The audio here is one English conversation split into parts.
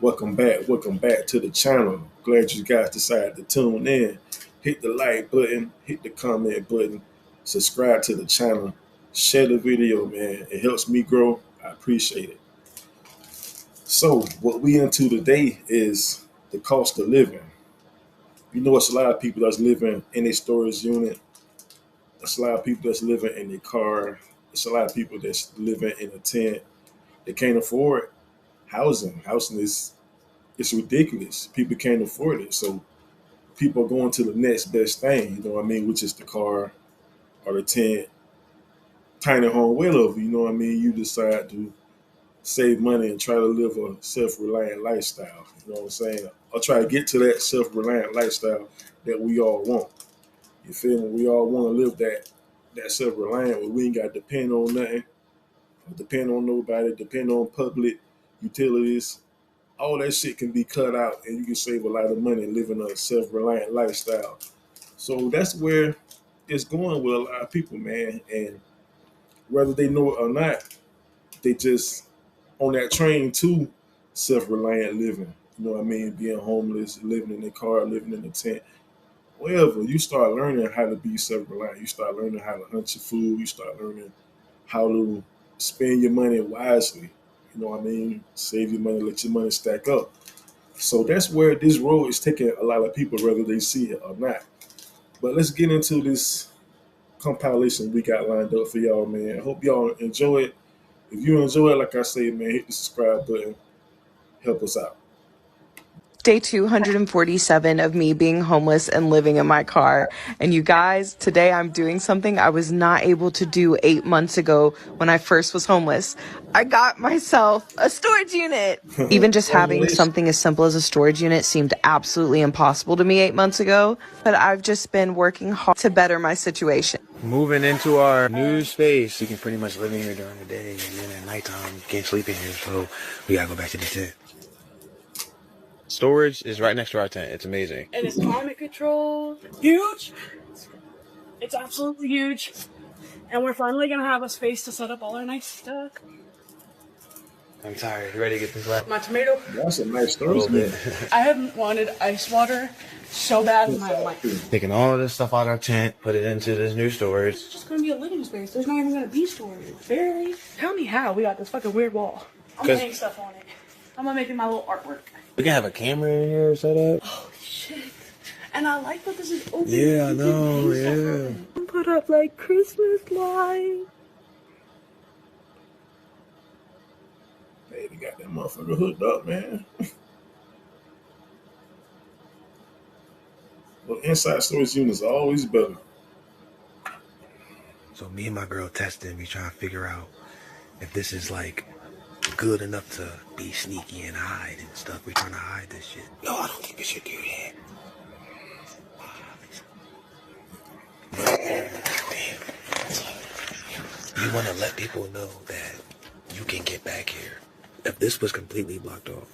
Welcome back to the channel. Glad you guys decided to tune in. Hit the like button, hit the comment button, subscribe to the channel, share the video, man. It helps me grow. I appreciate it. So, what we into today is the cost of living. You know, it's a lot of people that's living in a storage unit. It's a lot of people that's living in a car. It's a lot of people that's living in a tent. They can't afford housing. Housing is it's ridiculous. People can't afford it. So people are going to the next best thing, you know what I mean, which is the car or the tent, tiny home, whatever, you know what I mean. You decide to save money and try to live a self-reliant lifestyle, you know what I'm saying? Or try to get to that self-reliant lifestyle that we all want. You feel me? We all want to live that self-reliant where we ain't got to depend on nothing, depend on nobody, depend on public utilities. All that shit can be cut out and you can save a lot of money living a self-reliant lifestyle. So that's where it's going with a lot of people, man. And whether they know it or not, they just on that train to self-reliant living. You know what I mean? Being homeless, living in a car, living in a tent. Whatever, you start learning how to be self-reliant. You start learning how to hunt your food. You start learning how to spend your money wisely. You know what I mean? Save your money, let your money stack up. So that's where this road is taking a lot of people, whether they see it or not. But let's get into this compilation we got lined up for y'all, man. I hope y'all enjoy it. If you enjoy it, like I say, man, hit the subscribe button. Help us out. Day 247 of me being homeless and living in my car. And you guys, today I'm doing something I was not able to do 8 months ago when I first was homeless. I got myself a storage unit. Even just having something as simple as a storage unit seemed absolutely impossible to me 8 months ago, but I've just been working hard to better my situation. Moving into our new space, you can pretty much live in here during the day, and then at nighttime you can't sleep in here, so we gotta go back to the tent. Storage is right next to our tent. It's amazing. And it's climate controlled. Huge. It's absolutely huge. And we're finally gonna have a space to set up all our nice stuff. I'm tired. You ready to get this left? My tomato. That's a nice A storage little bit. I haven't wanted ice water so bad in my life. Taking all of this stuff out of our tent, put it into this new storage. It's just gonna be a living space. There's not even gonna be storage. Barely. Tell me how we got this fucking weird wall. I'm gonna hang stuff on it. I'm gonna make it my little artwork. We can have a camera in here set up. Oh shit. And I like that this is open. Yeah, I know, yeah. Put up like Christmas lights. Hey, they got that motherfucker hooked up, man. Well, inside storage units are always better. So me and my girl testing, we trying to figure out if this is like good enough to be sneaky and hide and stuff. We're trying to hide this shit. No, I don't think we should do that. You want to let people know that you can get back here. If this was completely blocked off,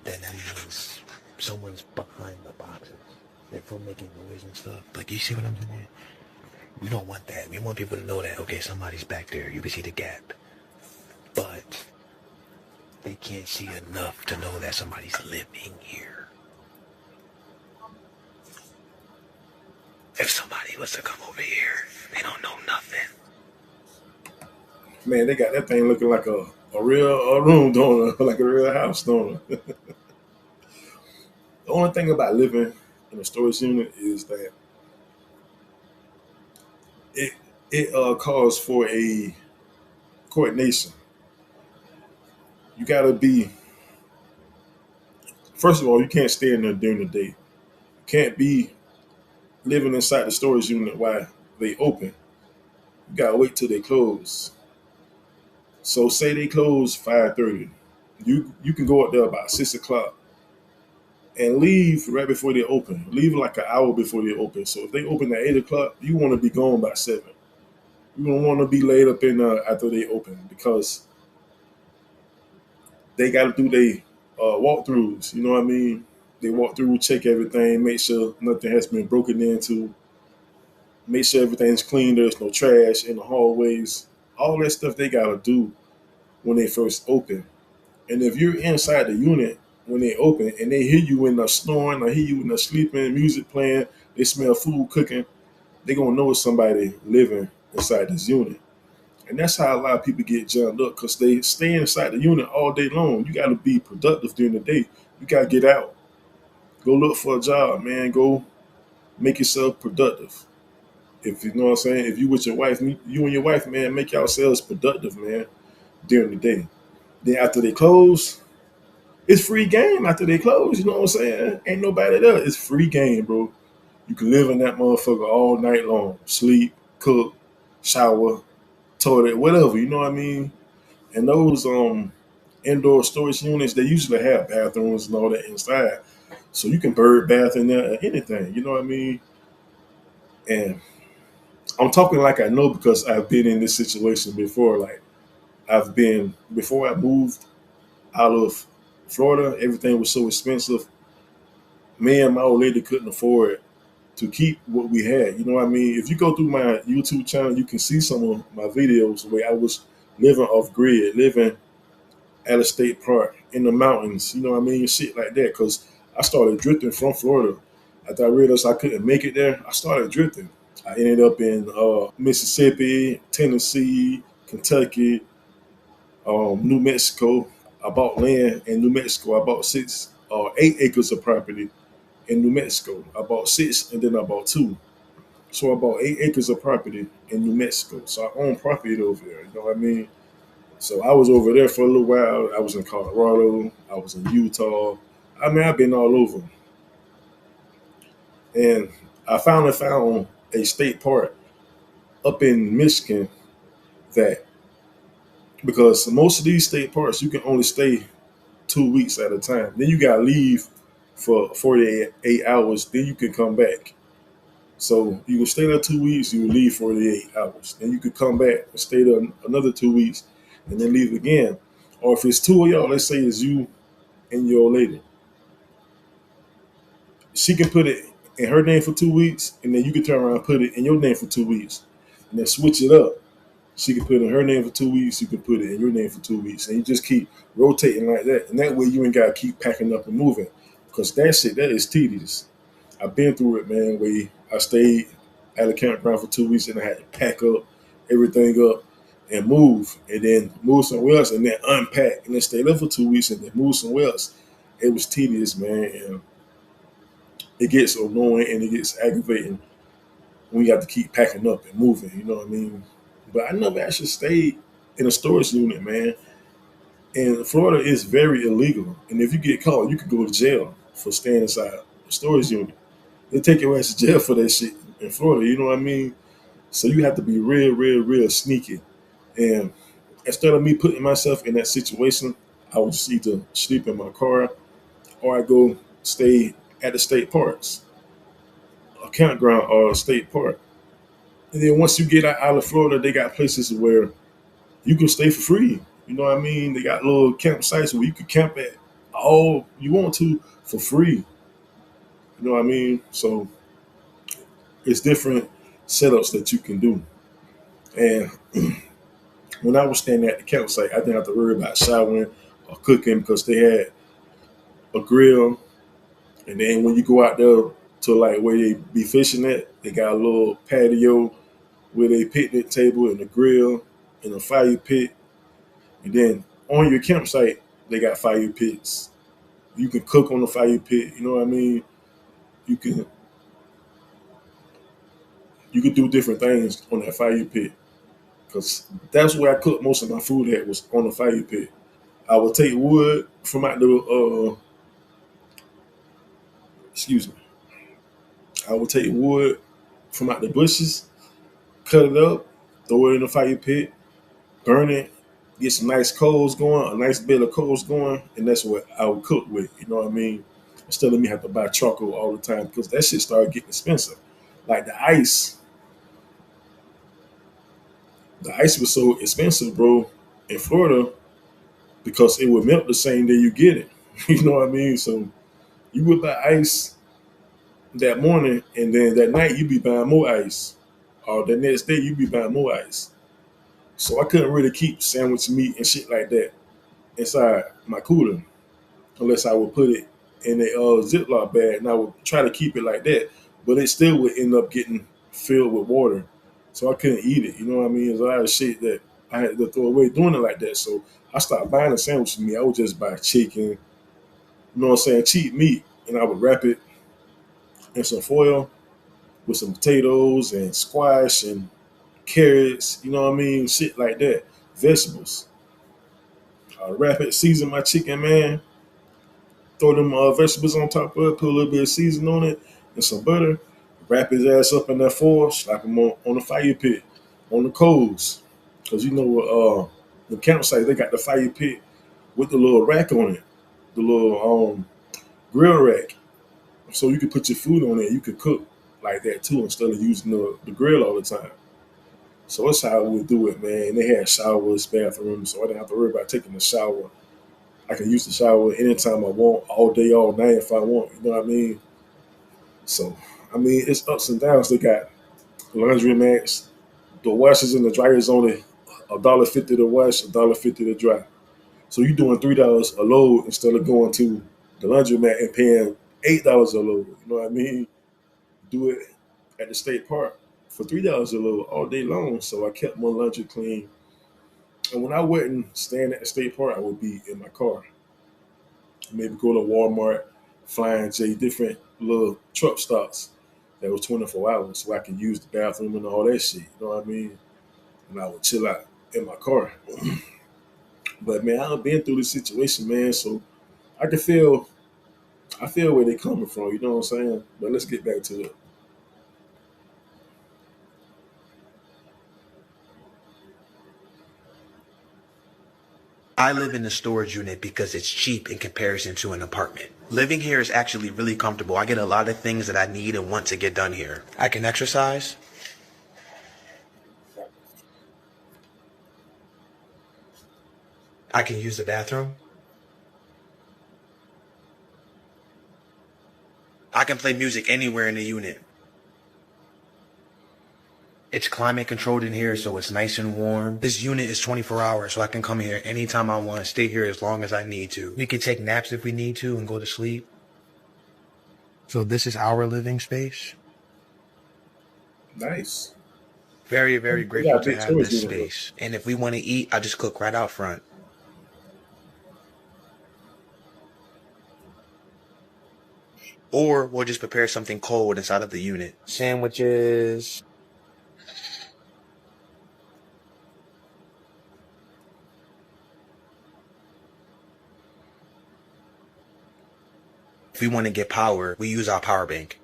then that means someone's behind the boxes. They're from making noise and stuff. Like, you see what I'm saying? We don't want that. We want people to know that, okay, somebody's back there. You can see the gap. But they can't see enough to know that somebody's living here. If somebody was to come over here, they don't know nothing. Man, they got that thing looking like a real room, don't it? Like a real house, don't it? The only thing about living in a storage unit is that it calls for a coordination. You gotta be, first of all, you can't stay in there during the day. You can't be living inside the storage unit while they open. You gotta wait till they close. So say they close 5:30. You can go up there about 6 o'clock and leave right before they open. Leave like an hour before they open. So if they open at 8 o'clock, you want to be gone by 7. You don't want to be laid up in after they open because they got to do their walkthroughs. You know what I mean? They walk through, check everything, make sure nothing has been broken into, make sure everything's clean. There's no trash in the hallways. All that stuff they got to do when they first open. And if you're inside the unit when they open and they hear you in the snoring or hear you in the sleeping, music playing, they smell food cooking, they gonna know it's somebody living inside this unit. And that's how a lot of people get jammed up because they stay inside the unit all day long. You got to be productive during the day. You got to get out, go look for a job, man. Go make yourself productive. If you know what I'm saying, if you with your wife, you and your wife, man, make yourselves productive, man, during the day. Then after they close, it's free game after they close. You know what I'm saying? Ain't nobody there. It's free game, bro. You can live in that motherfucker all night long. Sleep, cook, shower, toilet, whatever. You know what I mean? And those indoor storage units, they usually have bathrooms and all that inside. So you can bird bath in there or anything. You know what I mean? And I'm talking like I know because I've been in this situation before. Like I've been before I moved out of Florida, everything was so expensive. Me and my old lady couldn't afford to keep what we had. You know what I mean? If you go through my YouTube channel, you can see some of my videos where I was living off grid, living at a state park in the mountains. You know what I mean? Shit like that. Because I started drifting from Florida. After I realized I couldn't make it there, I started drifting. I ended up in Mississippi, Tennessee, Kentucky, New Mexico. I bought land in New Mexico. I bought 8 acres of property in New Mexico. I bought 6 and then I bought 2. So I bought 8 acres of property in New Mexico. So I own property over there. You know what I mean? So I was over there for a little while. I was in Colorado. I was in Utah. I mean, I've been all over. And I finally found a state park up in Michigan that, because most of these state parks, you can only stay 2 weeks at a time. Then you got to leave for 48 hours. Then you can come back. So you can stay there 2 weeks, you leave 48 hours. Then you could come back and stay there another 2 weeks and then leave again. Or if it's two of y'all, let's say it's you and your lady, she can put it in her name for 2 weeks, and then you can turn around and put it in your name for 2 weeks, and then switch it up. She can put it in her name for 2 weeks, you can put it in your name for 2 weeks, and you just keep rotating like that. And that way you ain't got to keep packing up and moving, because that shit, that is tedious. I've been through it, man, where I stayed at a campground for 2 weeks and I had to pack up everything up and move, and then move somewhere else, and then unpack, and then stay there for 2 weeks and then move somewhere else. It was tedious, man, and it gets annoying and it gets aggravating when you have to keep packing up and moving. You know what I mean? But I never actually stayed in a storage unit, man. And Florida is very illegal, and if you get caught, you could go to jail for staying inside a storage unit. They take your ass to jail for that shit in Florida. You know what I mean? So you have to be real, real, real sneaky. And instead of me putting myself in that situation, I would just either sleep in my car or I go stay at the state parks, a campground or a state park. And then once you get out of Florida, they got places where you can stay for free. You know what I mean? They got little campsites where you can camp at all you want to for free. You know what I mean? So it's different setups that you can do. And when I was staying at the campsite, I didn't have to worry about showering or cooking because they had a grill. And then when you go out there to like where they be fishing at, they got a little patio with a picnic table and a grill and a fire pit. And then on your campsite, they got fire pits. You can cook on the fire pit. You know what I mean? You can do different things on that fire pit, because that's where I cooked most of my food at, was on the fire pit. I would take wood from out the excuse me. I would take wood from out the bushes, cut it up, throw it in the fire pit, burn it, get some nice coals going, a nice bit of coals going, and that's what I would cook with. You know what I mean? Instead of me have to buy charcoal all the time, because that shit started getting expensive. Like the ice was so expensive, bro, in Florida, because it would melt the same day you get it. You know what I mean? So you would buy ice that morning, and then that night you be buying more ice, or the next day you be buying more ice. So I couldn't really keep sandwich meat and shit like that inside my cooler unless I would put it in a Ziploc bag, and I would try to keep it like that. But it still would end up getting filled with water, so I couldn't eat it. You know what I mean? There's a lot of shit that I had to throw away doing it like that. So I stopped buying a sandwich meat. I would just buy chicken, you know what I'm saying, cheap meat, and I would wrap it in some foil with some potatoes and squash and carrots, you know what I mean, shit like that, vegetables. Wrap it, season my chicken, man. Throw them vegetables on top of it, put a little bit of seasoning on it and some butter. Wrap his ass up in that foil, slap him on the fire pit, on the coals. Because you know, the campsite, they got the fire pit with the little rack on it, the little grill rack. So you could put your food on it. You could cook like that too instead of using the grill all the time. So that's how we would do it, man. They had showers, bathrooms, so I didn't have to worry about taking a shower. I can use the shower anytime I want, all day, all night if I want. You know what I mean? So, I mean, it's ups and downs. They got laundry mats. The washers and the dryers only $1.50 to wash, $1.50 to dry. So you're doing $3 a load instead of going to the laundromat and paying $8 a load. You know what I mean? Do it at the state park for $3 a load all day long. So I kept my laundry clean. And when I wasn't staying at the state park, I would be in my car. Maybe go to Walmart, Flying J, different little truck stops that was 24 hours so I could use the bathroom and all that shit. You know what I mean? And I would chill out in my car. But man, I've been through this situation, man, so I feel where they coming from, you know what I'm saying? But let's get back to it. I live in a storage unit because it's cheap in comparison to an apartment. Living here is actually really comfortable. I get a lot of things that I need and want to get done here. I can exercise. I can use the bathroom. I can play music anywhere in the unit. It's climate controlled in here, so it's nice and warm. This unit is 24 hours, so I can come here anytime I want, stay here as long as I need to. We can take naps if we need to and go to sleep. So this is our living space. Nice. Very, very You grateful got a to big have storage this unit, though. space. And if we want to eat, I just cook right out front. Or we'll just prepare something cold inside of the unit. Sandwiches. If we want to get power, we use our power bank.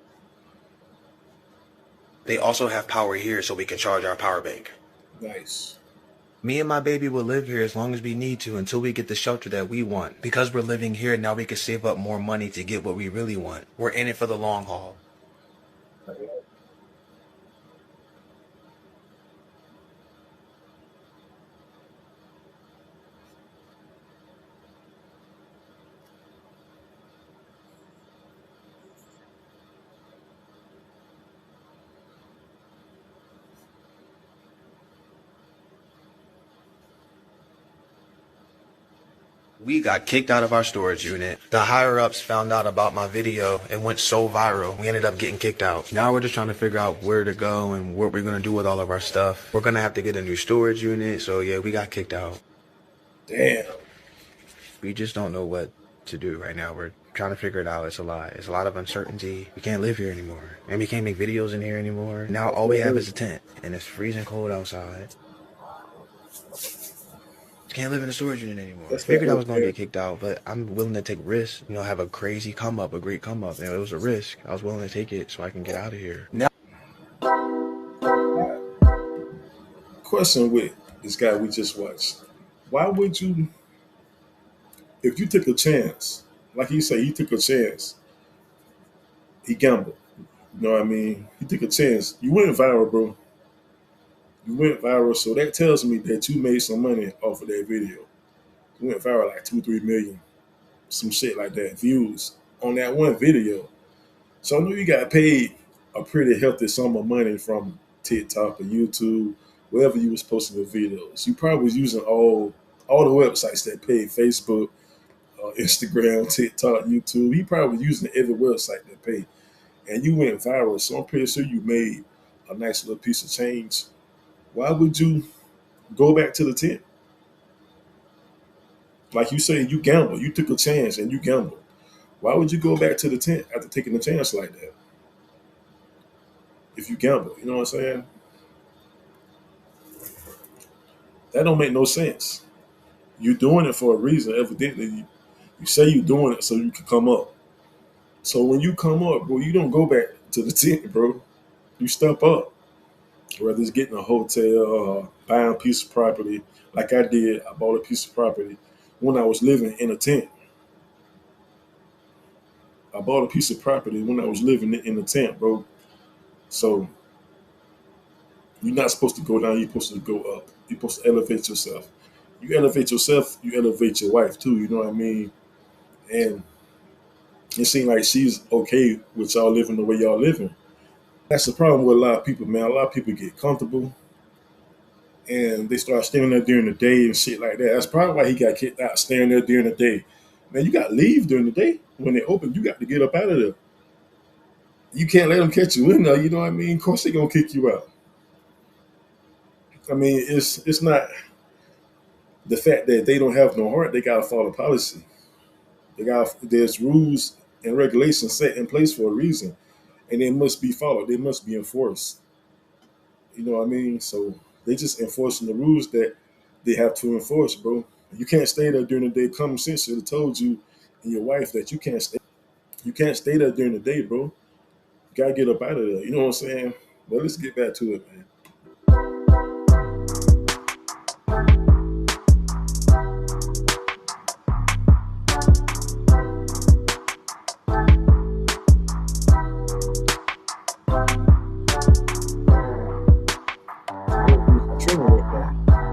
They also have power here so we can charge our power bank. Nice. Me and my baby will live here as long as we need to until we get the shelter that we want. Because we're living here, now we can save up more money to get what we really want. We're in it for the long haul. We got kicked out of our storage unit. The higher ups found out about my video and went so viral. We ended up getting kicked out. Now we're just trying to figure out where to go and what we're going to do with all of our stuff. We're going to have to get a new storage unit. So yeah, we got kicked out. Damn. We just don't know what to do right now. We're trying to figure it out. It's a lot. It's a lot of uncertainty. We can't live here anymore. And we can't make videos in here anymore. Now all we have is a tent. And it's freezing cold outside. Can't live in a storage unit anymore. I figured I was going to get kicked out, but I'm willing to take risks. You know, have a crazy come up, a great come up. And it was a risk. I was willing to take it so I can get out of here. Now, Question with this guy we just watched. Why would you, if you took a chance, like you say, he took a chance, he gambled. You know what I mean? He took a chance. You went viral, bro. You went viral, so that tells me that you made some money off of that video. You went viral like 2, 3 million, some shit like that, views on that one video. So I know you got paid a pretty healthy sum of money from TikTok or YouTube, wherever you was posting the videos. You probably was using all all the websites that pay, Facebook, Instagram, TikTok, YouTube. He probably was using every website that pay, and you went viral. So I'm pretty sure you made a nice little piece of change. Why would you go back to the tent? Like you say, you gamble. You took a chance and you gambled. Why would you go back to the tent after taking a chance like that? If you gamble, you know what I'm saying? That don't make no sense. You're doing it for a reason. Evidently, you say you're doing it so you can come up. So when you come up, bro, you don't go back to the tent, bro. You step up. Whether it's getting a hotel, buying a piece of property, like I did, I bought a piece of property when I was living in a tent. I bought a piece of property when I was living in a tent, bro. So you're not supposed to go down. You're supposed to go up. You're supposed to elevate yourself. You elevate yourself, you elevate your wife too. You know what I mean? And it seems like she's okay with y'all living the way y'all living. That's the problem with a lot of people, man. A lot of people get comfortable and they start staying there during the day and shit like that. That's probably why he got kicked out, staying there during the day. Man, you got to leave during the day. When they open, you got to get up out of there. You can't let them catch you in there. You know what I mean? Of course, they're gonna kick you out. I mean, it's not the fact that they don't have no heart. They gotta follow policy. There's rules and regulations set in place for a reason, and they must be followed. They must be enforced. You know what I mean? So they just enforcing the rules that they have to enforce, bro. You can't stay there during the day. Common sense should have told you and your wife that you can't stay. You can't stay there during the day, bro. You gotta get up out of there. You know what I'm saying? But let's get back to it, man.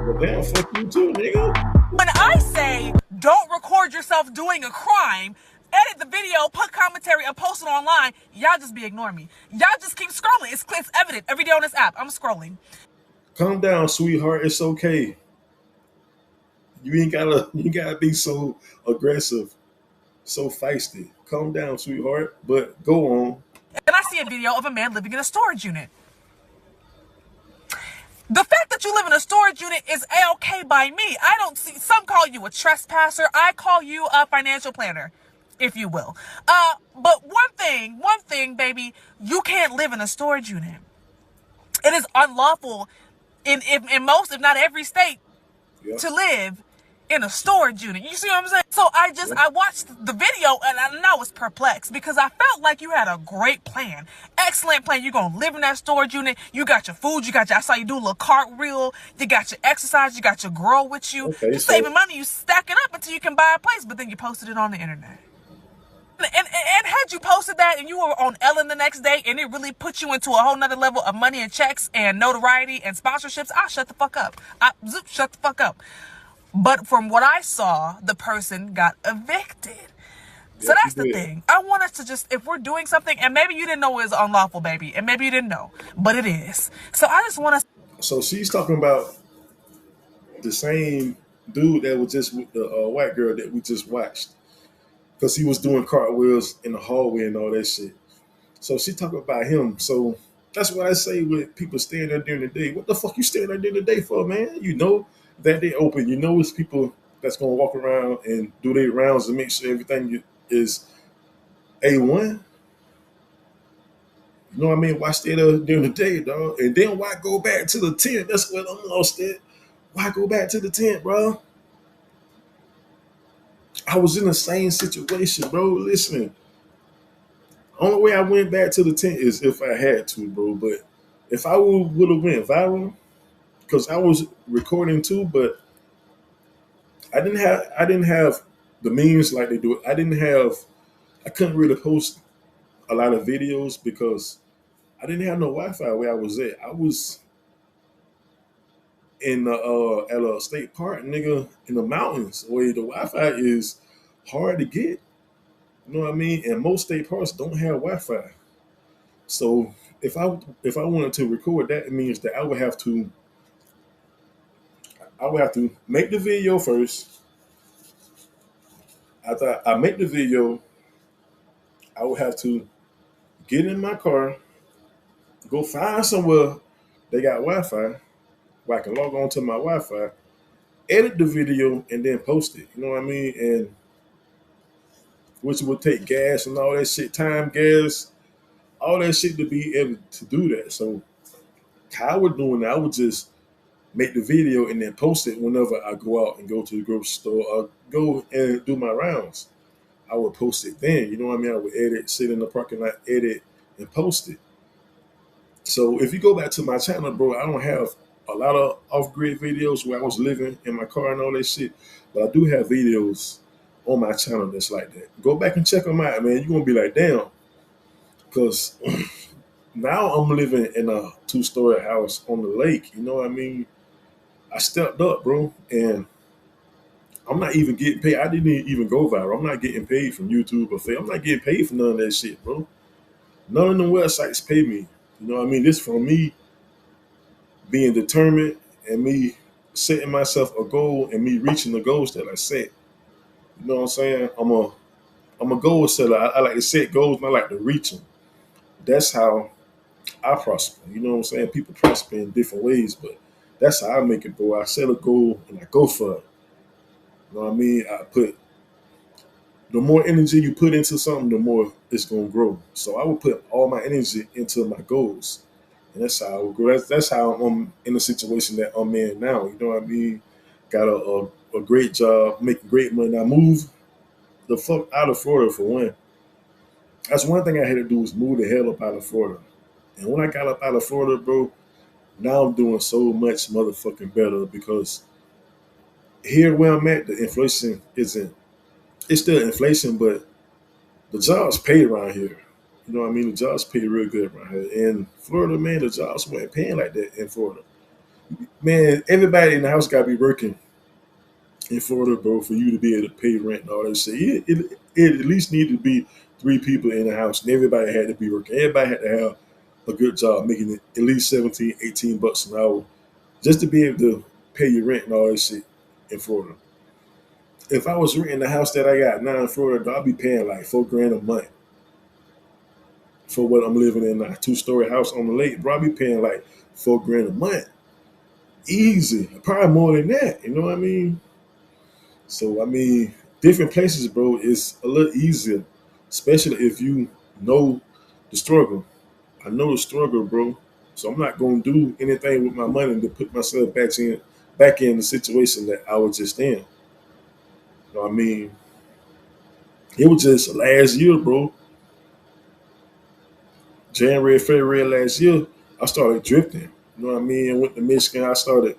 Well, damn, fuck you too, nigga. When I say don't record yourself doing a crime, edit the video, put commentary, and post it online, y'all just be ignoring me. Y'all just keep scrolling. It's evident every day on this app. I'm scrolling. Calm down, sweetheart. It's okay. You ain't gotta be so aggressive, so feisty. Calm down, sweetheart. But go on. And I see a video of a man living in a storage unit. The fact that you live in a storage unit is A-okay by me. I don't see, some call you a trespasser. I call you a financial planner, if you will. But one thing, baby, you can't live in a storage unit. It is unlawful in most, if not every state, Yeah. to live in a storage unit. You see what I'm saying? So I watched the video and I was perplexed because I felt like you had a great plan. Excellent plan. You're going to live in that storage unit. You got your food. I saw you do a little cartwheel. You got your exercise. You got your girl with you. Okay, You're saving money. You stack it up until you can buy a place, but then you posted it on the internet. And had you posted that and you were on Ellen the next day and it really put you into a whole nother level of money and checks and notoriety and sponsorships, I'll shut the fuck up. Shut the fuck up. But from what I saw, the person got evicted. So that's the thing. I want us to just, if we're doing something, and maybe you didn't know it was unlawful, baby, and maybe you didn't know, but it is. So I just want to. So she's talking about the same dude that was just with the white girl that we just watched, because he was doing cartwheels in the hallway and all that shit. So she talking about him. So that's what I say with people staying there during the day. What the fuck you staying there during the day for, man? You know that they open. You know it's people that's gonna walk around and do their rounds and make sure everything is A1. You know what I mean? Why stay there during the day, dog? And then why go back to the tent? That's what I'm lost at. Why go back to the tent, bro? I was in the same situation, bro. Listen, only way I went back to the tent is if I had to, bro. But if I would have went viral, because I was recording too, but I didn't have the means like they do. I couldn't really post a lot of videos because I didn't have no Wi-Fi where I was at. I was in at a state park, nigga, in the mountains where the Wi-Fi is hard to get. You know what I mean? And most state parks don't have Wi-Fi. So if I wanted to record that, it means that I I would have to make the video first. After I make the video, I would have to get in my car, go find somewhere they got Wi-Fi where I can log on to my Wi-Fi, edit the video, and then post it. You know what I mean? And which would take gas and all that shit, time, gas, all that shit to be able to do that. So how I was doing that, I would just make the video and then post it whenever I go out and go to the grocery store or go and do my rounds. I would post it then. You know what I mean? I would edit, sit in the parking lot, edit, and post it. So if you go back to my channel, bro, I don't have a lot of off-grid videos where I was living in my car and all that shit, but I do have videos on my channel that's like that. Go back and check them out, man. You're gonna be like, damn, because now I'm living in a 2-story house on the lake. You know what I mean? I stepped up, bro, and I'm not even getting paid. I didn't even go viral. I'm not getting paid from YouTube or Facebook. I'm not getting paid for none of that shit, bro. None of them websites pay me. You know what I mean? This from me being determined and me setting myself a goal and me reaching the goals that I set. You know what I'm saying? I'm a goal setter. I like to set goals and I like to reach them. That's how I prosper. You know what I'm saying? People prosper in different ways, but that's how I make it, bro. I set a goal and I go for it. You know what I mean? The more energy you put into something, the more it's gonna grow. So I would put all my energy into my goals. And that's how I would grow. That's how I'm in the situation that I'm in now. You know what I mean? Got a great job, making great money. I moved the fuck out of Florida for one. That's one thing I had to do was move the hell up out of Florida. And when I got up out of Florida, bro, now I'm doing so much motherfucking better because here where I'm at, the inflation isn't. It's still inflation, but the jobs pay around here. You know what I mean? The jobs pay real good around here. In Florida, man, the jobs weren't paying like that in Florida. Man, everybody in the house got to be working in Florida, bro, for you to be able to pay rent and all that shit. It at least needed to be 3 people in the house, and everybody had to be working. Everybody had to have a good job, making at least 17, 18 bucks an hour just to be able to pay your rent and all that shit in Florida. If I was renting the house that I got now in Florida, I'd be paying like $4,000 a month for what I'm living in, a 2-story house on the lake. Bro, I'd be paying like $4,000 a month. Easy. Probably more than that. You know what I mean? So, I mean, different places, bro, is a little easier, especially if you know the struggle. I know the struggle, bro. So I'm not gonna do anything with my money to put myself back in the situation that I was just in. You know what I mean? It was just last year, bro. January, February last year, I started drifting. You know what I mean? I went to Michigan. I started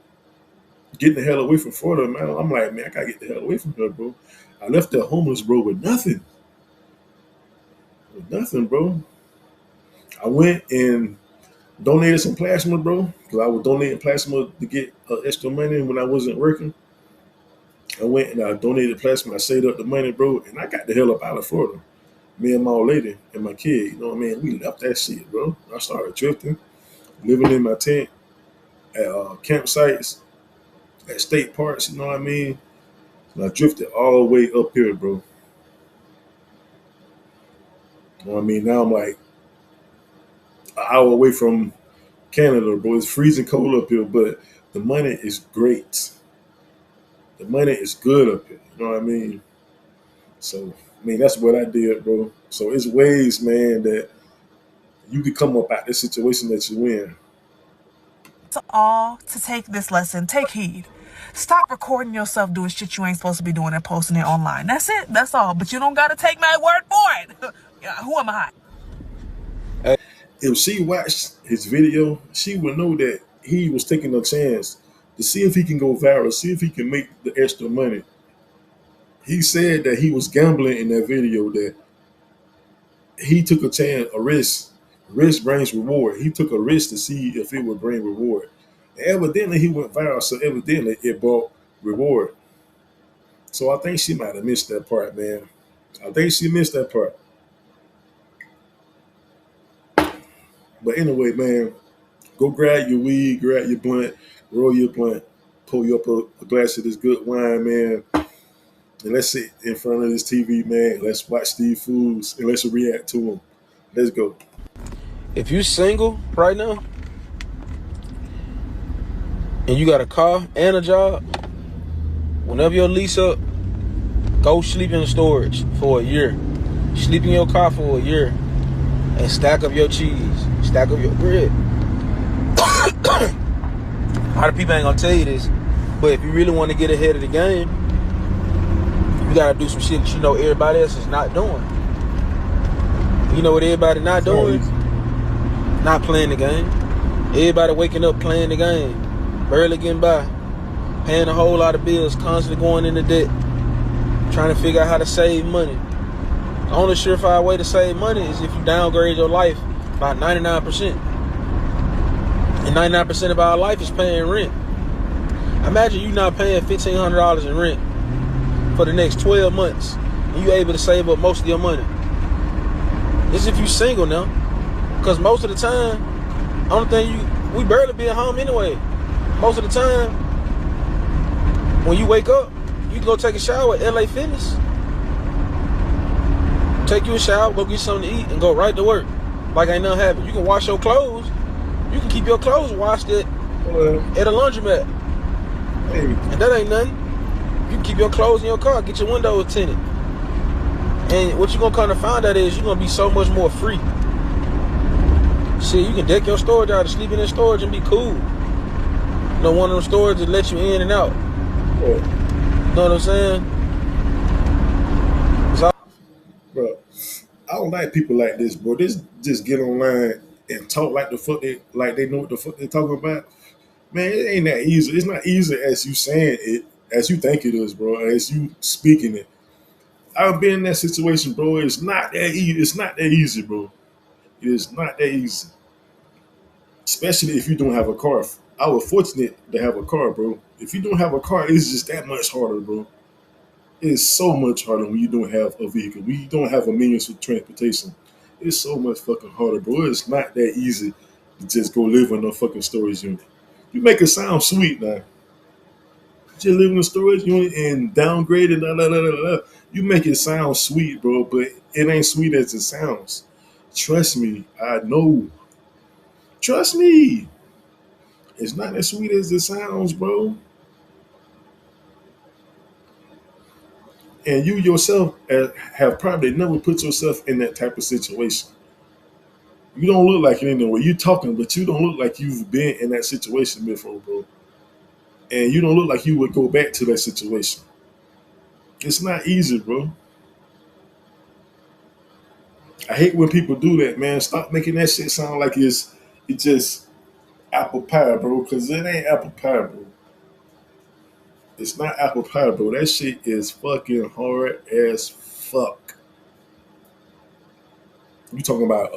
getting the hell away from Florida, man. I'm like, man, I gotta get the hell away from her, bro. I left that homeless, bro, with nothing. With nothing, bro. I went and donated some plasma, bro, because I was donating plasma to get extra money when I wasn't working. I went and I donated plasma. I saved up the money, bro, and I got the hell up out of Florida. Me and my old lady and my kid, you know what I mean? We left that shit, bro. I started drifting, living in my tent at campsites, at state parks, you know what I mean? And I drifted all the way up here, bro. You know what I mean? Now I'm like an hour away from Canada, bro. It's freezing cold up here, but the money is great. The money is good up here. You know what I mean? So, I mean, that's what I did, bro. So it's ways, man, that you can come up out this situation that you're in. To all to take this lesson, take heed. Stop recording yourself doing shit you ain't supposed to be doing and posting it online. That's it. That's all. But you don't gotta take my word for it. Yeah, who am I? If she watched his video, she would know that he was taking a chance to see if he can go viral, see if he can make the extra money. He said that he was gambling in that video, that he took a chance, a risk. Risk brings reward. He took a risk to see if it would bring reward. And evidently, he went viral, so evidently it brought reward. So I think she might have missed that part, man. I think she missed that part. But anyway, man, go grab your weed, grab your blunt, roll your blunt, pour you up a glass of this good wine, man, and let's sit in front of this TV, man. Let's watch these foods and let's react to them. Let's go. If you single right now and you got a car and a job, whenever your lease up, go sleep in storage for a year. Sleep in your car for a year and stack up your cheese, stack up your bread. A lot of people ain't gonna tell you this, but if you really want to get ahead of the game, you gotta do some shit that you know everybody else is not doing. You know what everybody not doing? Not playing the game. Everybody waking up playing the game, barely getting by, paying a whole lot of bills, constantly going into debt, trying to figure out how to save money. The only surefire way to save money is if you downgrade your life by 99%. And 99% of our life is paying rent. Imagine you not paying $1,500 in rent for the next 12 months and you able to save up most of your money. This is if you single now. Because most of the time, only thing we barely be at home anyway. Most of the time, when you wake up, you can go take a shower at LA Fitness. Take you a shower, go get something to eat, and go right to work. Like ain't nothing happened. You can wash your clothes. You can keep your clothes washed at a laundromat. Hey. And that ain't nothing. You can keep your clothes in your car, get your windows tinted. And what you're going to kind of find out is you're going to be so much more free. See, you can deck your storage out and sleep in storage and be cool. You know, one of them stores that let you in and out. Bro. You know what I'm saying? Bro, I don't like people like this, bro. Just get online and talk like they know what the fuck they talking about. Man, it ain't that easy. It's not easy as you saying it, as you think it is, bro, as you speaking it. I've been in that situation, bro. It's not that easy. It's not that easy, bro. It is not that easy. Especially if you don't have a car. I was fortunate to have a car, bro. If you don't have a car, it's just that much harder, bro. It's so much harder when you don't have a vehicle. When you don't have a means of transportation. It's so much fucking harder, bro. It's not that easy to just go live in a fucking storage unit. You make it sound sweet now. Just live in a storage unit and downgrade it, blah, blah, blah, blah. You make it sound sweet, bro, but it ain't sweet as it sounds. Trust me, I know. Trust me. It's not as sweet as it sounds, bro. And you yourself have probably never put yourself in that type of situation. You don't look like it anyway. You talking, but you don't look like you've been in that situation before, bro. And you don't look like you would go back to that situation. It's not easy, bro. I hate when people do that, man. Stop making that shit sound like it's just apple pie, bro, because it ain't apple pie, bro. It's not apple pie, bro. That shit is fucking hard as fuck. You talking about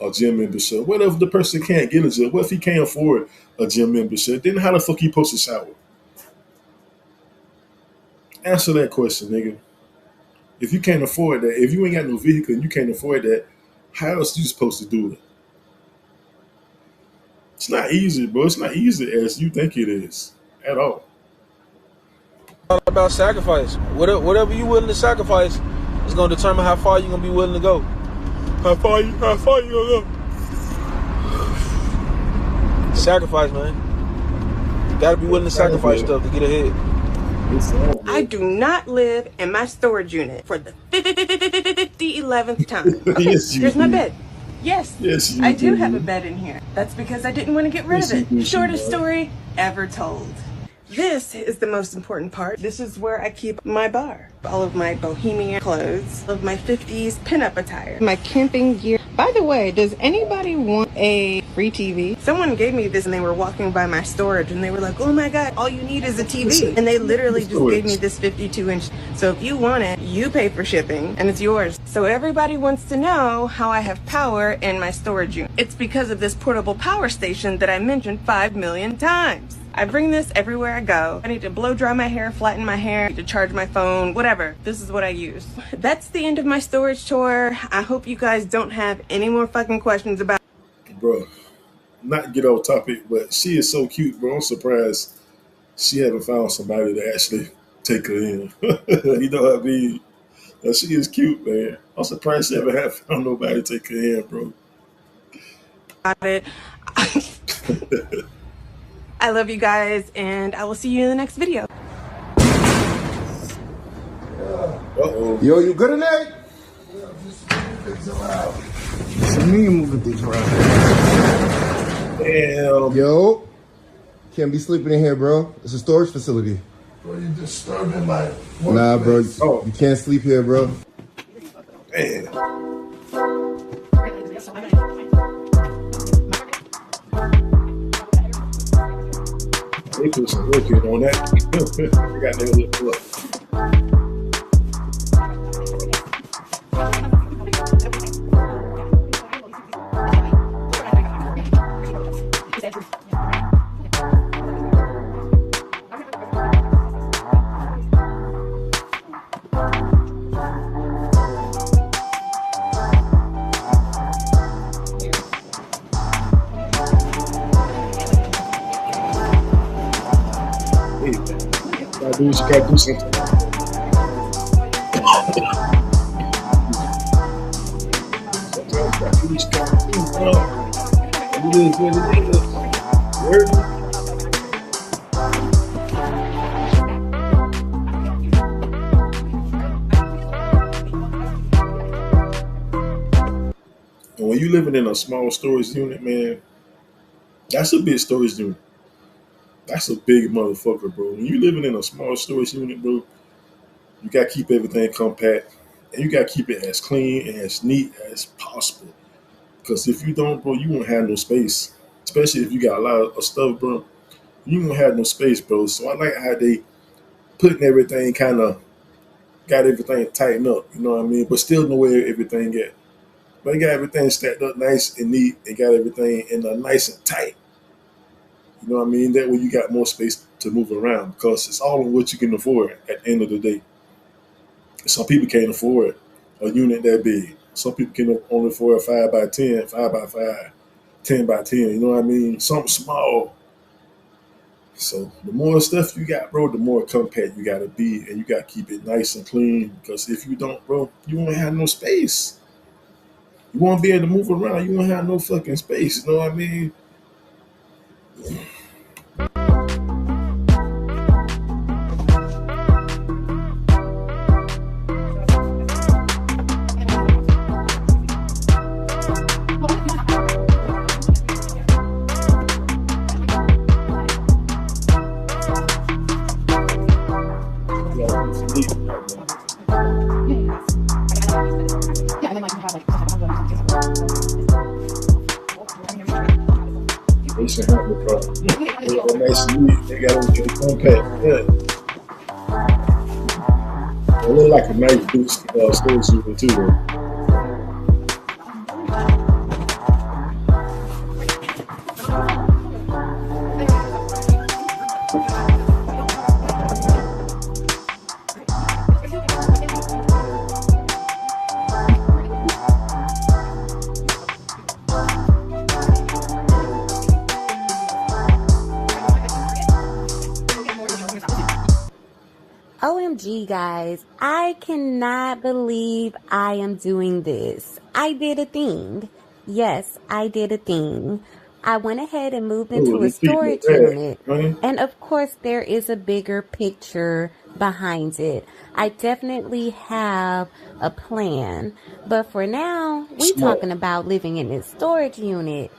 a gym membership. What if the person can't get a gym? What if he can't afford a gym membership? Then how the fuck he supposed to shower? Answer that question, nigga. If you can't afford that, if you ain't got no vehicle and you can't afford that, how else you supposed to do it? It's not easy, bro. It's not easy as you think it is at all. All about sacrifice. Whatever you willing to sacrifice is going to determine how far you're going to be willing to go. How far you going to go? Sacrifice, man. You got to be willing to sacrifice stuff to get ahead. I do not live in my storage unit for the 11th time. Okay, Yes, you here's my do. bed. Yes, Yes, you I do do. have a bed in here. That's because I didn't want to get rid Yes, of you do, it. Shortest sweetheart. story ever told. This is the most important part. This is where I keep my bar. All of my bohemian clothes, all of my 50s pinup attire, my camping gear. By the way, does anybody want a free TV? Someone gave me this and they were walking by my storage and they were like, oh my God, all you need is a TV. And they literally just gave me this 52-inch. So if you want it, you pay for shipping and it's yours. So everybody wants to know how I have power in my storage unit. It's because of this portable power station that I mentioned 5 million times. I bring this everywhere I go. I need to blow dry my hair, flatten my hair, I need to charge my phone, whatever. This is what I use. That's the end of my storage tour. I hope you guys don't have any more fucking questions about Bro, not to get off topic, but she is so cute, bro. I'm surprised she haven't found somebody to actually take her in. You know what I mean? She is cute, man. I'm surprised she haven't found nobody to take her in, bro. Got it. I love you guys, and I will see you in the next video. Uh-oh. Yo, you good in there? What you mean moving things around? Damn. Yo, can't be sleeping in here, bro. It's a storage facility. Bro, you disturbing my workplace. Nah, bro, Oh. you can't sleep here, bro. Man. They put some work in on that. They got their look. Hey, man. Gotta do what you gotta do sometimes. Sometimes you gotta do what you gotta do, bro. It is what it is. You heard me? And when you living in a small storage unit, man, that's a big storage unit. That's a big motherfucker, bro. When you living in a small storage unit, bro, you gotta keep everything compact, and you gotta keep it as clean and as neat as possible. Because if you don't, bro, you won't have no space. Especially if you got a lot of stuff, bro, you won't have no space, bro. So I like how they putting everything kind of got everything tightened up. You know what I mean? But still know where everything at. But they got everything stacked up nice and neat, and got everything in a nice and tight. You know what I mean? That way you got more space to move around because it's all on what you can afford at the end of the day. Some people can't afford a unit that big. Some people can only afford a 5 by 10, 5 by 5, 10 by 10. You know what I mean? Something small. So the more stuff you got, bro, the more compact you gotta be, and you gotta keep it nice and clean. Because if you don't, bro, you won't have no space. You won't be able to move around. You won't have no fucking space. You know what I mean? They should have no problem. They're nice and neat. They got everything compact. Yeah. They look like a nice big storage unit too, though. OMG, guys, I cannot believe I am doing this. I did a thing. Yes, I did a thing. I went ahead and moved into a storage unit. And of course, there is a bigger picture behind it. I definitely have a plan. But for now, we're talking about living in this storage unit.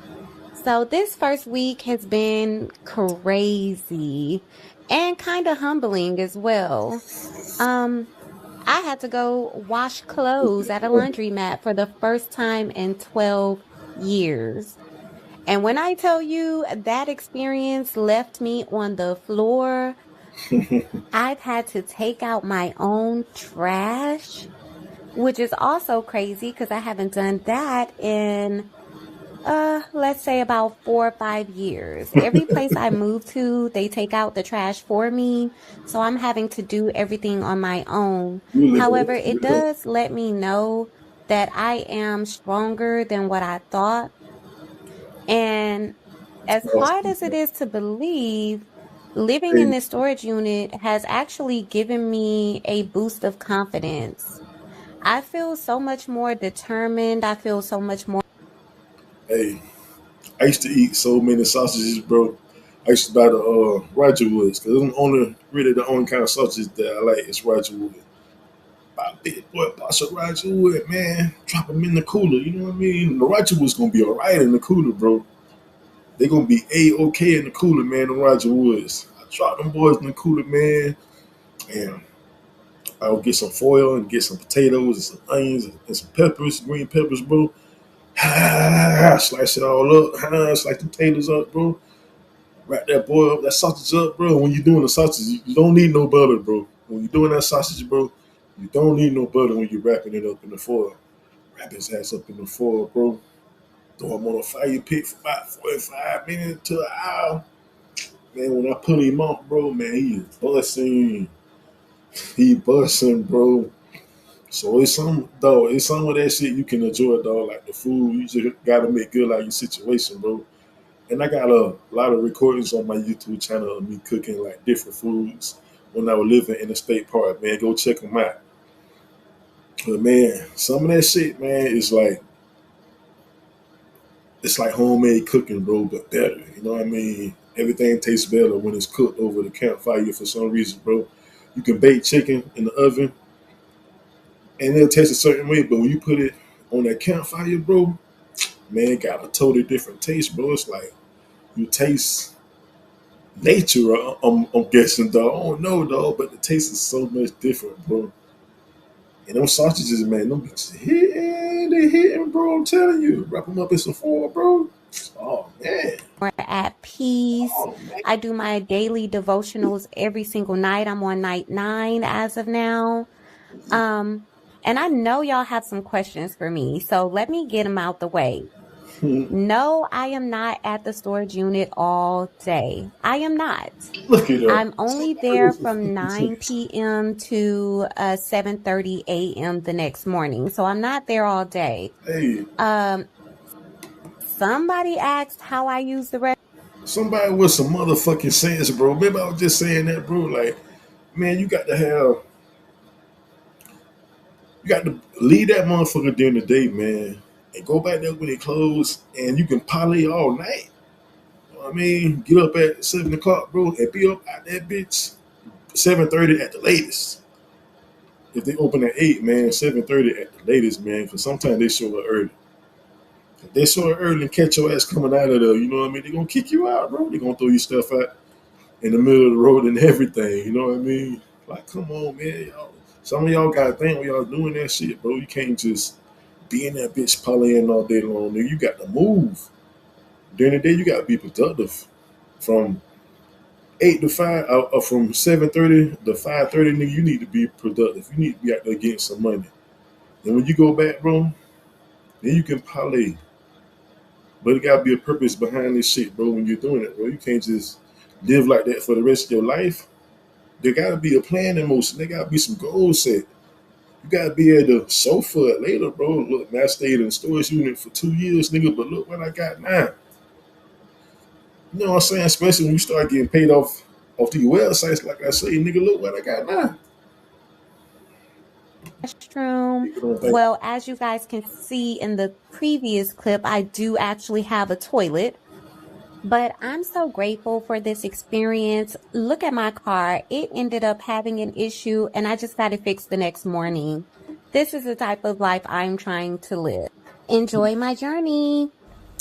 So this first week has been crazy and kind of humbling as well. I had to go wash clothes at a laundromat for the first time in 12 years. And when I tell you that experience left me on the floor, I've had to take out my own trash, which is also crazy because I haven't done that in let's say about 4 or 5 years. Every place I move to, they take out the trash for me. So I'm having to do everything on my own. However, it does let me know that I am stronger than what I thought. And as hard as it is to believe, Living in this storage unit has actually given me a boost of confidence. I feel so much more determined. I feel so much more. Hey, I used to eat so many sausages, bro. I used to buy the Roger Woods because I'm really the only kind of sausage that I like is Roger Wood. Buy a big boy box of Roger Wood, man. Drop them in the cooler. You know what I mean? The Roger Wood's gonna be alright in the cooler, bro. They're gonna be A-okay in the cooler, man. The Roger Woods. I drop them boys in the cooler, man, and I'll get some foil and get some potatoes and some onions and some peppers, green peppers, bro. Slice it all up. Slice the potatoes up, bro. Wrap that boy up, that sausage up, bro. When you're doing the sausage, you don't need no butter, bro. When you're doing that sausage, bro, you don't need no butter when you're wrapping it up in the foil. Wrap his ass up in the foil, bro. Throw him on a fire pit for about 45 minutes to an hour. Man, when I put him off, bro, man, he is busting. He busting, bro. So it's some of that shit you can enjoy, dog. Like the food, you just gotta make good out of your situation, bro. And I got a lot of recordings on my YouTube channel of me cooking like different foods when I was living in the state park, man. Go check them out. But man, some of that shit, man, is like it's like homemade cooking, bro, but better. You know what I mean? Everything tastes better when it's cooked over the campfire for some reason, bro. You can bake chicken in the oven and it'll taste a certain way, but when you put it on that campfire, bro, man, it got a totally different taste, bro. It's like you taste nature, I'm guessing, dog. I don't know, dog, but the taste is so much different, bro. And them sausages, man, them bitches they hitting, bro. I'm telling you. Wrap them up in some foil, bro. Oh, man. More at peace. I do my daily devotionals every single night. I'm on night 9 as of now. And I know y'all have some questions for me, so let me get them out the way. No, I am not at the storage unit all day. I am not. Look at that. I'm only there from 9 p.m. to 7:30 a.m. the next morning. So I'm not there all day. Hey. Somebody asked how I use the rest. Somebody with some motherfucking sense, bro. Maybe I was just saying that, bro. Like, man, you got to leave that motherfucker during the day, man. And go back there when it closed, and you can parlay all night. You know what I mean? Get up at 7 o'clock, bro, and be up at that bitch 7:30 at the latest. If they open at 8, man, 7:30 at the latest, man, because sometimes they show it early. If they show it early and catch your ass coming out of there, you know what I mean? They're going to kick you out, bro. They're going to throw your stuff out in the middle of the road and everything, you know what I mean? Like, come on, man. Y'all. Some of y'all got to think when y'all doing that shit, bro. You can't just be in that bitch parlaying all day long, nigga. You got to move. During the day, you got to be productive. From 8 to 5, or from 7:30 to 5:30, nigga, you need to be productive. You need to be out there getting some money. And when you go back, bro, then you can parlay. But it got to be a purpose behind this shit, bro, when you're doing it, bro. You can't just live like that for the rest of your life. There got to be a plan in motion. There got to be some goals set. You gotta be able to show for it later, bro. Look, man, I stayed in the storage unit for 2 years, nigga, but look what I got now. You know what I'm saying? Especially when you start getting paid off these websites, like I say, nigga, look what I got now. Restroom. Well, as you guys can see in the previous clip, I do actually have a toilet. But I'm so grateful for this experience. Look at my car. It ended up having an issue and I just got it fixed the next morning. This is the type of life I'm trying to live. Enjoy my journey.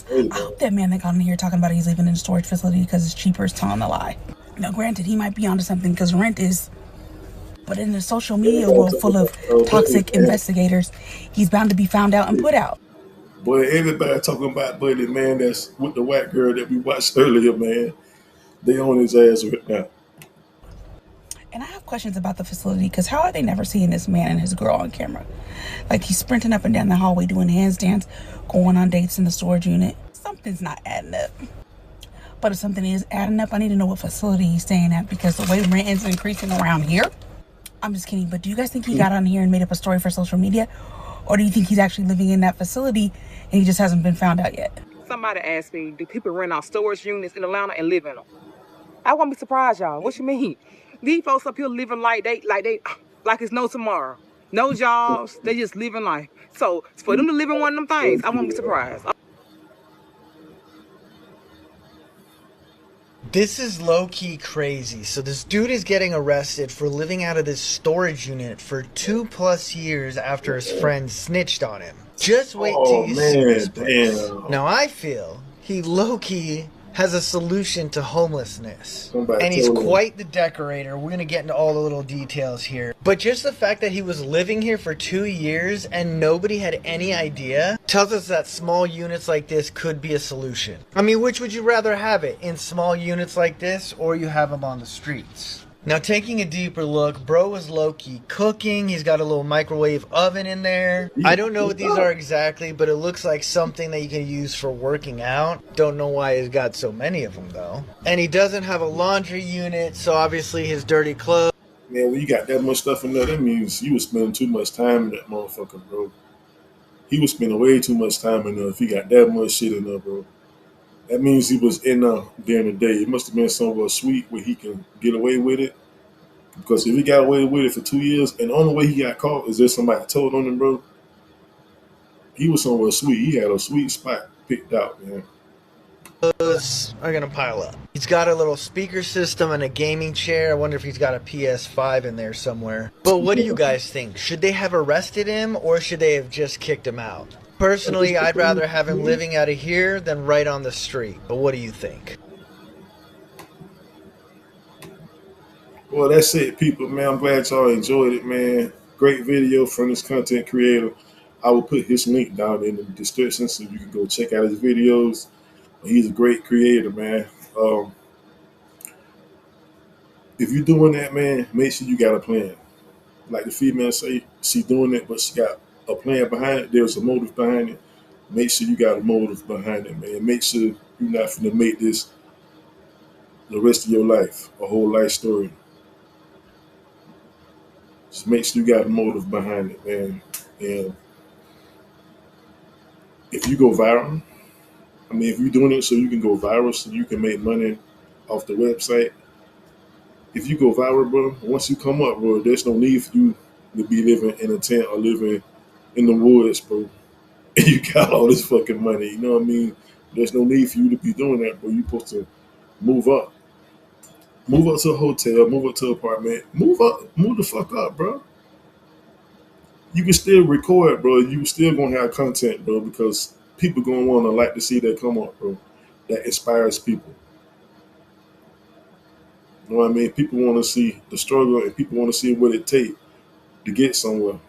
I hope that man that got in here talking about he's living in a storage facility because it's cheaper is telling a lie. Now, granted, he might be onto something because rent is, but in the social media world full of toxic investigators, he's bound to be found out and put out. Boy, everybody talking about Buddy, man, that's with the white girl that we watched earlier, man. They on his ass right now. And I have questions about the facility, because how are they never seeing this man and his girl on camera? Like, he's sprinting up and down the hallway doing handstands, going on dates in the storage unit. Something's not adding up. But if something is adding up, I need to know what facility he's staying at, because the way rent is increasing around here. I'm just kidding, but do you guys think he got on here and made up a story for social media? Or do you think he's actually living in that facility and he just hasn't been found out yet? Somebody asked me, do people rent out storage units in Atlanta and live in them? I won't be surprised, y'all. What you mean? These folks up here living like it's no tomorrow. No jobs. They just living life. So for them to live in one of them things, I won't be surprised. This is low-key crazy. So this dude is getting arrested for living out of this storage unit for 2+ years after his friend snitched on him. Just wait till you see this place. Now I feel he low-key has a solution to homelessness. And he's quite the decorator. We're going to get into all the little details here. But just the fact that he was living here for 2 years and nobody had any idea tells us that small units like this could be a solution. I mean, which would you rather have it? In small units like this, or you have them on the streets? Now, taking a deeper look, bro was low-key cooking. He's got a little microwave oven in there. I don't know what these are exactly, but it looks like something that you can use for working out. Don't know why he's got so many of them, though. And he doesn't have a laundry unit, so obviously his dirty clothes. Man, when you got that much stuff in there, that means you was spending too much time in that motherfucker, bro. He was spending way too much time in there if he got that much shit in there, bro. That means he was in there during the day. It must have been somewhere sweet where he can get away with it. Because if he got away with it for 2 years, and the only way he got caught is if somebody told on him, bro. He was somewhere sweet. He had a sweet spot picked out, man. Are gonna pile up. He's got a little speaker system and a gaming chair. I wonder if he's got a PS5 in there somewhere. But what do you guys think? Should they have arrested him, or should they have just kicked him out? Personally, I'd rather have him living out of here than right on the street. But what do you think? Well, that's it, people, man. I'm glad y'all enjoyed it, man. Great video from this content creator. I will put his link down in the description so you can go check out his videos. He's a great creator, man. If you're doing that, man, make sure you got a plan. Like the female say, she's doing it, but she got a plan behind it. There's a motive behind it. Make sure you got a motive behind it, man. Make sure you're not finna make this the rest of your life, a whole life story. Just make sure you got a motive behind it, man. And if you go viral, I mean, if you're doing it so you can go viral, so you can make money off the website, if you go viral, bro, once you come up, bro, there's no need for you to be living in a tent or living in the woods, bro. And you got all this fucking money, you know what I mean? There's no need for you to be doing that, bro. You're supposed to move up. Move up to a hotel, move up to an apartment, move the fuck up, bro. You can still record, bro. You still gonna have content, bro, because people gonna wanna like to see that come up, bro. That inspires people. You know what I mean? People wanna see the struggle and people wanna see what it takes to get somewhere.